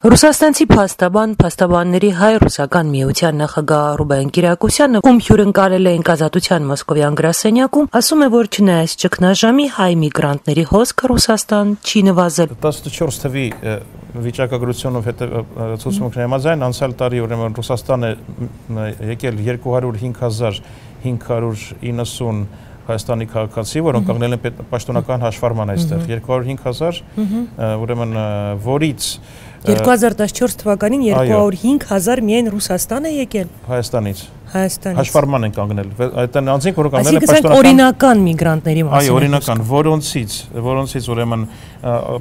Ռուսաստանցի փաստաբանների հայ-ռուսական միության նախագահ Ռուբեն Կիրակոսյանը, ում հյուրընկալել էին ազատության մոսկովյան գրասենյակում, ասում է, որ չնայած ճգնաժամի հայ միգրանտների հոսքը Ռուսաստան չի նվազել։ 14 թվականի վիճակագրությունով ցուցմունքների համաձայն անցյալ տարի ուրեմն Ռուսաստան է եկել 205,590 Հայաստանի քաղաքացի, որոնք կանգնել են պաշտոնական հաշվառման այստեղ 205,000, ուրեմն որից 2014 թվականին 205,000 միայն Ռուսաստան է եկել Հայաստանից հաշվառման են կանգնել, այդ անձինք, որոնք կանգնել են պաշտոնական օրինական միգրանտների մասին։ Այո, օրինական, որոնցից ուրեմն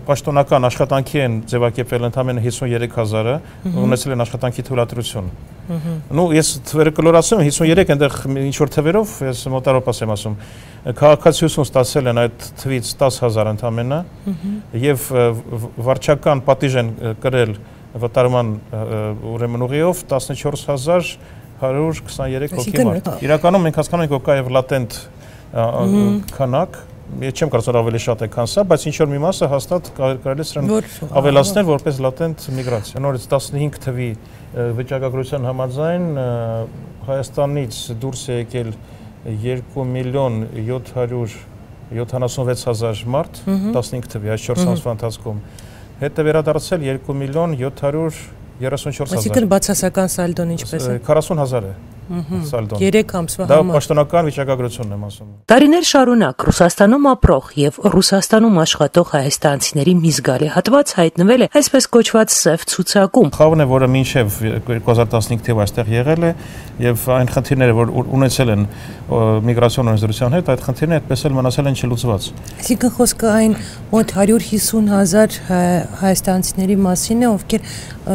պաշտոնական աշխատանքի են ձևակերպվել ընդամենը 53,000-ը, ունեցել են աշխատանքի թույլատրություն։ Ну, ես թվերը կլորացնում եմ 53 այնտեղ ինչ որ թվերով, ես մոտարոպաս եմ ասում, քաղաքացիություն ստացել են այդ թվից 10,000 ընդամենը եւ վարչական պատիժ են կրել վտարման ուրեմն ուղիով 14,123 հոգի մարդ։ Իրականում մենք հասկանում ենք, որ կա եւ լատենտ քանակ, ես չեմ կարծում ավելի շատ է, քան սա, բայց ինչ որ մի մասը հաստատ կարելի է սրան ավելացնել որպես լատենտ միգրացիա։ Նորից 15 թվի վիճակագրության համաձայն Հայաստանից դուրս է եկել 2,776,000 մարդ 15 թվի այս 4 ամսվա ընթացքում, հետո վերադարձել 2,734,000։ Այսինքն բացասական սալդոն ինչպես է։ 40,000 է սալդոն։ 3 ամսվա համար։ Դա պաշտոնական վիճակագրությունն եմ ասում։ Տարիներ շարունակ Ռուսաստանում ապրող եւ Ռուսաստանում աշխատող հայաստանցիների մի զգալի հատված հայտնվել է այսպես կոչված սև ցուցակում։ Խավն է, որը մինչև 2015 թվականին այստեղ եղել է եւ այն խնդիրները, որ ունեցել են միգրացիոն օրենսդրության հետ, այդ խնդիրները այդպես էլ մնացել են չլուծված։ Այսինքն խոսքը այն մոտ 150,000 հայաստանցիների մասին է, ովքեր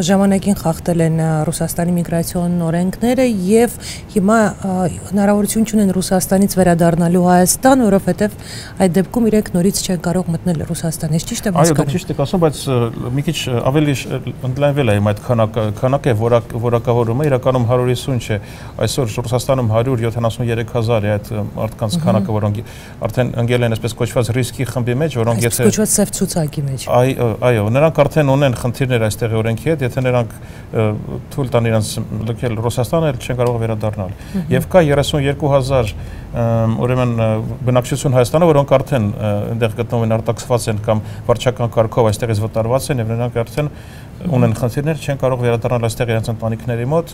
ժամանակին խախտել են Ռուսաստանի միգրացիոն օրենքները եւ հիմա հնարավորություն չունեն Ռուսաստանից վերադառնալու Հայաստան, որովհետեւ այդ դեպքում իրենք նորից չեն կարող մտնել Ռուսաստան։ Ես ճիշտ եմ հասկանում։ Այո, ճիշտ եք ասում, բայց մի քիչ ավելի ընդլայնվել է իմ այդ քանակը որակավորումը, իրականում 150 չէ, այսօր Ռուսաստանում 173,000 է այդ մարդկանց քանակը, որոնք արդեն ընկել են այսպես կոչված ռիսկի խմբի մեջ, որոնք եթե կոչված սև ցուցակի մեջ։ Այո, նրանք արդեն ունեն խնդիրներ այստեղ օրենքի հետ, եթե նրանք թույլ տան իրենց լքել Ռուսաստանը, չեն կարող վերադառնալ։ Եվ կա 32,000 ուրեմն բնակչություն Հայաստանը, որոնք արդեն այնտեղ գտնվում են, արտաքսված են կամ վարչական կարգով այստեղից վտարված են եւ նրանք արդեն ունեն խնդիրներ, չեն կարող վերադառնալ այստեղ իրենց ընտանիքների մոտ։